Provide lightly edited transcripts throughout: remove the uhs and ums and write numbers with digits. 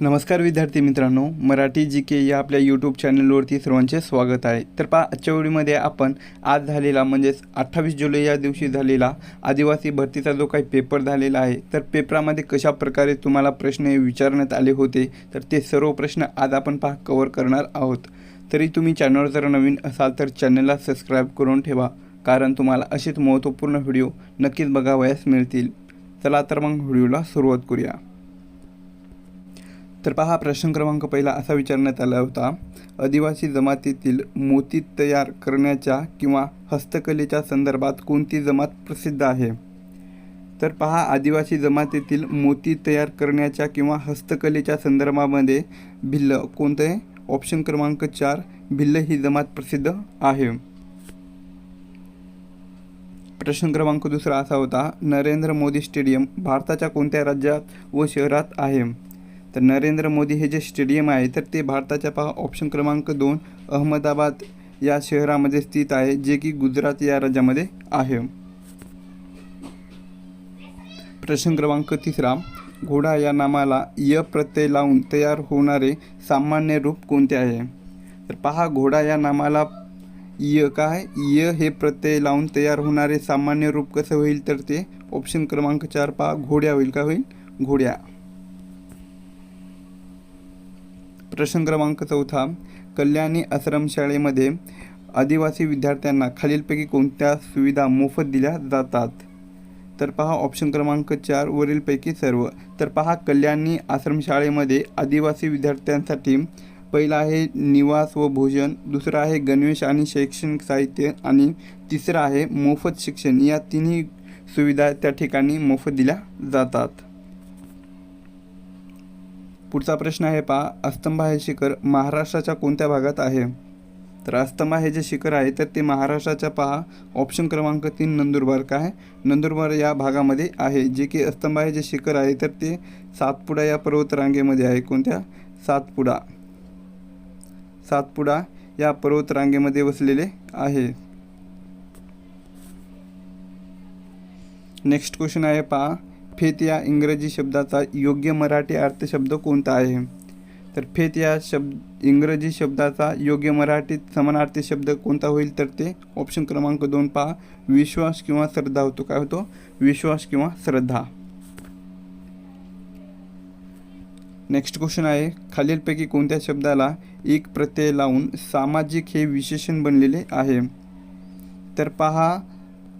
नमस्कार विद्यार्थी मित्रांनो, मराठी जी के या आपल्या यूट्यूब चॅनलवरती सर्वांचे स्वागत आहे। तर पहा, आजच्या व्हिडिओमध्ये आपण आज झालेला म्हणजेच 28 जुलै या दिवशी झालेला आदिवासी भरतीचा जो काही पेपर झालेला आहे, तर पेपरामध्ये कशा प्रकारे तुम्हाला प्रश्न विचारण्यात आले होते, तर ते सर्व प्रश्न आज आपण कव्हर करणार आहोत। तरी तुम्ही चॅनलवर जर नवीन असाल तर चॅनलला सबस्क्राईब करून ठेवा, कारण तुम्हाला असेच महत्त्वपूर्ण व्हिडिओ नक्कीच बघावयास मिळतील। चला तर मग व्हिडिओला सुरुवात करूया। तर पहा, प्रश्न क्रमांक पहिला असा विचारण्यात आला होता, आदिवासी जमातीतील मोती तयार करण्याच्या किंवा हस्तकलेच्या संदर्भात कोणती जमात प्रसिद्ध आहे? तर पहा, आदिवासी जमातीतील मोती तयार करण्याच्या किंवा हस्तकलेच्या संदर्भामध्ये भिल्ल कोणते? ऑप्शन क्रमांक 4 भिल्ल ही जमात प्रसिद्ध आहे। प्रश्न क्रमांक दुसरा असा होता, नरेंद्र मोदी स्टेडियम भारताच्या कोणत्या राज्यात व शहरात आहे? तर नरेंद्र मोदी हे जे स्टेडियम आहे, तर ते भारताच्या ऑप्शन क्रमांक 2 अहमदाबाद या शहरामध्ये स्थित आहे, जे की गुजरात या राज्यामध्ये आहे। प्रश्न क्रमांक तिसरा, घोडा या नामाला य प्रत्यय लावून तयार होणारे सामान्य रूप कोणते आहे? तर पहा, घोडा या नामाला य हे प्रत्यय लावून तयार होणारे सामान्य रूप कसं होईल? तर ते ऑप्शन क्रमांक 4 पहा, घोड्या होईल। का होईल? घोड्या। प्रश्न क्रमांक चौथा, कल्याणी आश्रमशाळेमध्ये आदिवासी विद्यार्थ्यांना खालीलपैकी कोणत्या सुविधा मोफत दिल्या जातात? तर पहा, ऑप्शन क्रमांक 4 वरीलपैकी सर्व। तर पहा, कल्याणी आश्रमशाळेमध्ये आदिवासी विद्यार्थ्यांसाठी पहिला आहे निवास व भोजन, दुसरा आहे गणवेश आणि शैक्षणिक साहित्य, आणि तिसरा आहे मोफत शिक्षण। या तिन्ही सुविधा त्या ठिकाणी मोफत दिल्या जातात। पुढचा प्रश्न आहे पहा, अस्तंभा हे शिखर महाराष्ट्राच्या कोणत्या भागात आहे? तर अस्तंभा हे जे शिखर आहे, तर ते महाराष्ट्राच्या पहा ऑप्शन क्रमांक 3 नंदुरबार का आहे? नंदुरबार या भागामध्ये आहे। जे की अस्तंभा हे जे शिखर आहे, तर ते सातपुडा या पर्वतरांगेमध्ये आहे। कोणत्या? सातपुडा या पर्वतरांगेमध्ये वसलेले आहे। नेक्स्ट क्वेश्चन आहे पहा, फेत या इंग्रजी शब्दाचा योग्य मराठी अर्थशब्द कोणता आहे? तर फेत या इंग्रजी शब्दाचा योग्य मराठीत समानार्थी शब्द कोणता होईल? तर ते ऑप्शन क्रमांक 2 पहा, विश्वास किंवा श्रद्धा होतो। काय होतो? विश्वास किंवा श्रद्धा। नेक्स्ट क्वेश्चन आहे, खालीलपैकी कोणत्या शब्दाला एक प्रत्यय लावून सामाजिक हे विशेषण बनलेले आहे? तर पहा,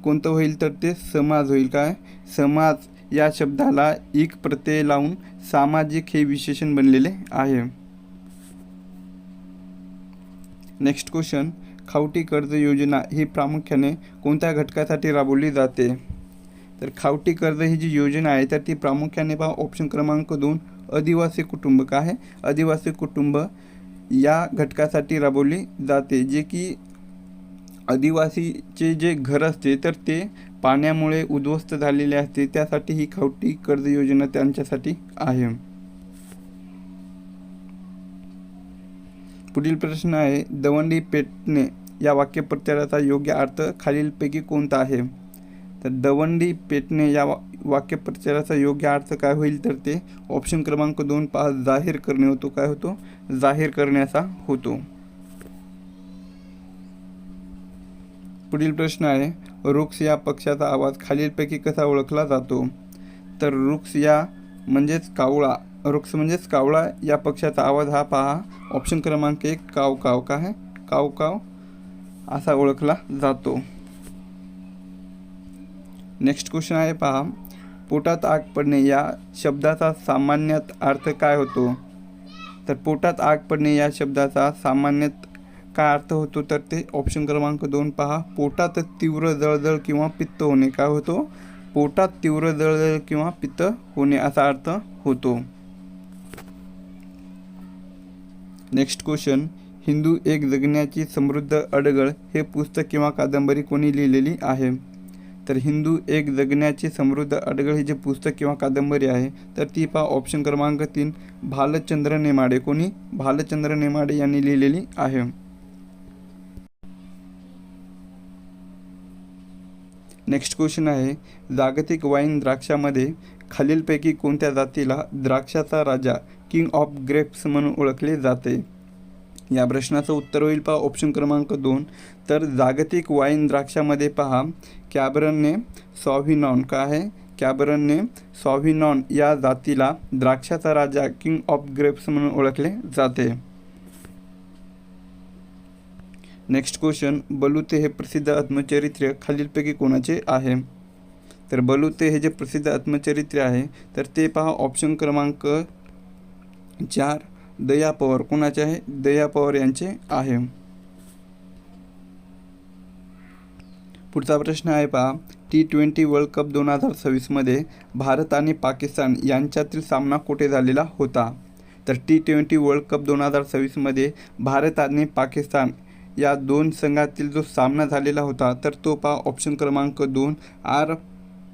कोणतं होईल? तर ते समाज होईल। काय? समाज या शब्दाला एक प्रत्यय लावून सामाजिक हे विशेषण बनलेले आहे। नेक्स्ट क्वेश्चन, खावटी कर्ज योजना ही प्रामुख्याने कोणत्या घटकासाठी राबवली जाते? तर खावटी कर्ज ही जी योजना आहे, तर ती प्रामुख्याने पहा ऑप्शन क्रमांक 2 आदिवासी कुटुंब का आहे? आदिवासी कुटुंब या घटकासाठी राबवली जाते, जे की आदिवासीचे जे घर असते, तर ते पाण्यामुळे उद्ध्वस्त झालेले असते, त्यासाठी ही खावटी कर्ज योजना त्यांच्यासाठी आहे। पुढील प्रश्न आहे, दवंडी पेटणे या वाक्यप्रचाराचा योग्य अर्थ खालीलपैकी कोणता आहे? तर दवंडी पेटणे या वाक्यप्रचाराचा योग्य अर्थ काय होईल? तर ते ऑप्शन क्रमांक 2 पहा, जाहीर करणे होतो। काय होतो? जाहीर करण्याचा होतो। पुढील प्रश्न आहे, रुक्ष या पक्षाचा आवाज खालीलपैकी कसा ओळखला जातो? तर रुक्ष म्हणजेच कावळा या पक्षाचा आवाज हा पहा ऑप्शन क्रमांक 1 काव काव का आहे? काव काव असा ओळखला जातो। नेक्स्ट क्वेश्चन आहे पहा, पोटात आग पडणे या शब्दाचा सामान्यत अर्थ काय होतो? तर पोटात आग पडणे या शब्दाचा सामान्यत काय अर्थ होतो? तर ते ऑप्शन क्रमांक 2 पहा, पोटात तीव्र जळजळ किंवा पित्त होणे। काय होतो? पोटात तीव्र जळजळ किंवा पित्त होणे असा अर्थ होतो। नेक्स्ट क्वेश्चन, हिंदू एक जगण्याची समृद्ध अडगळ हे पुस्तक किंवा कादंबरी कोणी लिहिलेली आहे? तर हिंदू एक जगण्याची समृद्ध अडगळ हे जे पुस्तक किंवा कादंबरी आहे, तर ती पहा ऑप्शन क्रमांक 3 भालचंद्र नेमाडे। कोणी? भालचंद्र नेमाडे यांनी लिहिलेली आहे। नेक्स्ट क्वेश्चन आहे, जागतिक वाईन द्राक्षामध्ये खालीलपैकी कोणत्या जातीला द्राक्षाचा राजा किंग ऑफ ग्रेप्स म्हणून ओळखले जाते? या प्रश्नाचं उत्तर होईल पहा ऑप्शन क्रमांक 2. तर जागतिक वाईन द्राक्षामध्ये पहा कॅबरने सॉव्हिनॉन काय आहे? कॅबरने सॉव्हिनॉन या जातीला द्राक्षाचा राजा किंग ऑफ ग्रेप्स म्हणून ओळखले जाते. नेक्स्ट क्वेश्चन, बलुते हे प्रसिद्ध आत्मचरित्र खालीलपैकी कोणाचे आहे? तर बलुते हे जे प्रसिद्ध आत्मचरित्र आहे तर ते पहा ऑप्शन क्रमांक 4 दया पवार. कोणाचे आहे? दया पवार यांचे आहे. पुढचा प्रश्न आहे पहा T20 वर्ल्ड कप 2026 मध्ये भारत आणि पाकिस्तान यांच्यातील सामना कुठे झालेला होता? तर T20 वर्ल्ड कप 2026 मध्ये भारत आणि पाकिस्तान या दोन संघातील जो सामना झालेला होता तर तो पहा ऑप्शन क्रमांक 2 आर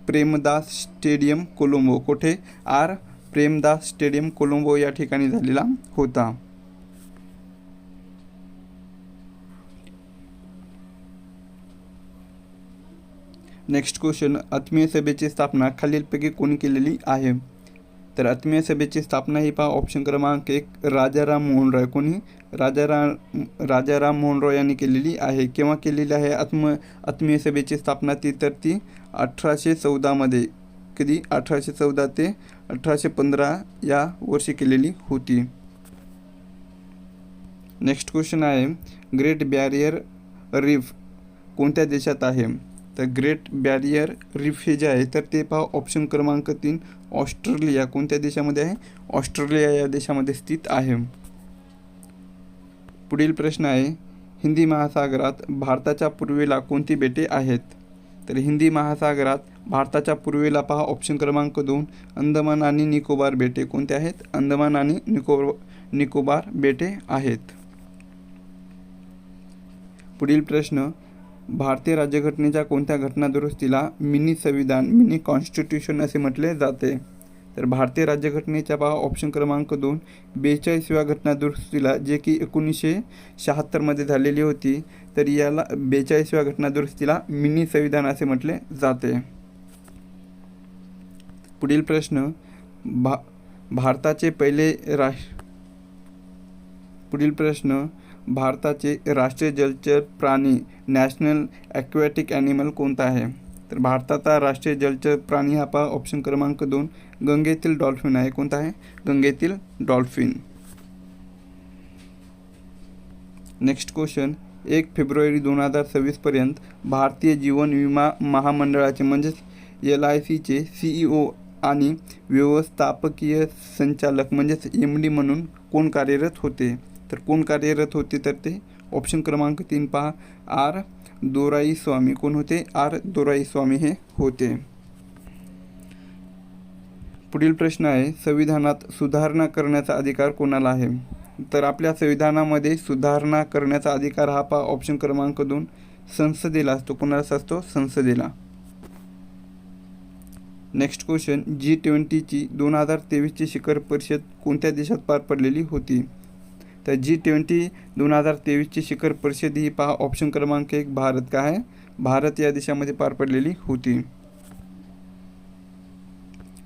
प्रेमदास स्टेडियम कोलंबो. कुठे? आर प्रेमदास स्टेडियम कोलंबो या ठिकाणी झालेला होता. नेक्स्ट क्वेश्चन, आत्मीय सभेची स्थापना खालीलपैकी कोणी केलेली आहे? तर आत्मीय सभेची स्थापना ही पहा ऑप्शन क्रमांक 1 राजाराम मोहन रॉय. कोणी? राजाराम मोहन रॉय यांनी केलेली आहे. केव्हा केलेली आहे आत्मीय सभेची स्थापना? ती 1814 मध्ये. कधी? 1814 ते 1815 या वर्षी केलेली होती. नेक्स्ट क्वेश्चन आहे ग्रेट बॅरियर रीफ कोणत्या देशात आहे? तर ग्रेट बॅरियर रीफ हे जे आहे तर ते पहा ऑप्शन क्रमांक 3 ऑस्ट्रेलिया. कोणत्या देशामध्ये आहे? ऑस्ट्रेलिया या देशामध्ये स्थित आहे. पुढील प्रश्न आहे हिंदी महासागरात भारताच्या पूर्वेला कोणती बेटे आहेत? तर हिंदी महासागरात भारताच्या पूर्वेला पहा ऑप्शन क्रमांक 2 अंदमान आणि निकोबार बेटे. कोणते आहेत? अंदमान आणि निकोबार बेटे आहेत. पुढील प्रश्न, भारतीय राज्यघटनेच्या कोणत्या घटनादुरुस्तीला मिनी संविधान मिनी कॉन्स्टिट्यूशन असे म्हटले जाते? तर भारतीय राज्यघटनेच्या पहा ऑप्शन क्रमांक 2 42व्या घटनादुरुस्तीला, जे की 1976 मध्ये झालेली होती. तर याला 42व्या घटनादुरुस्तीला मिनी संविधान असे म्हटले जाते. पुढील प्रश्न, भारताचे राष्ट्रीय जलचर प्राणी नॅशनल ॲक्वॅटिक ॲनिमल कोणता आहे? तर भारताचा राष्ट्रीय जलचर प्राणी हा पहा ऑप्शन क्रमांक 2 गंगेतील डॉल्फिन आहे. कोणता आहे? गंगेतील डॉल्फिन. नेक्स्ट क्वेश्चन, 1 फेब्रुवारी 2026 पर्यंत भारतीय जीवन विमा महामंडळाचे म्हणजेच LICचे CEO आणि व्यवस्थापकीय संचालक म्हणजेच MD म्हणून कोण कार्यरत होते? तर कोण कार्यरत होते? तर ते ऑप्शन क्रमांक 3 पहा आर दोराईस्वामी. कोण होते? आर दोराईस्वामी हे होते. पुढील प्रश्न आहे संविधानात सुधारणा करण्याचा अधिकार कोणाला आहे? तर आपल्या संविधानामध्ये सुधारणा करण्याचा अधिकार हा पहा ऑप्शन क्रमांक 2 संसदेला असतो. कोणाला असतो? संसदेला. नेक्स्ट क्वेश्चन, G20ची 2023ची शिखर परिषद कोणत्या देशात पार पडलेली होती? तर G20 2023ची शिखर परिषद ही पहा ऑप्शन क्रमांक 1 भारत काय आहे? भारत या देशामध्ये पार पडलेली होती.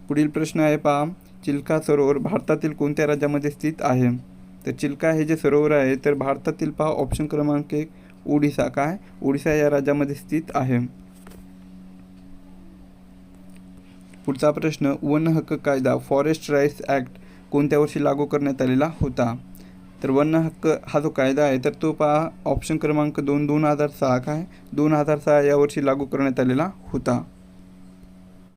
पुढील प्रश्न आहे पहा चिल्का सरोवर भारतातील कोणत्या राज्यामध्ये स्थित आहे? तर चिल्का हे जे सरोवर आहे तर भारतातील पहा ऑप्शन क्रमांक 1 ओडिसा काय? ओडिसा या राज्यामध्ये स्थित आहे. पुढचा प्रश्न, वन हक्क कायदा फॉरेस्ट राईट्स ॲक्ट कोणत्या वर्षी लागू करण्यात आलेला होता? तर वन हक्क हा जो कायदा आहे तर तो पहा ऑप्शन क्रमांक 2 2006 काय? 2006 या वर्षी लागू करण्यात आलेला होता.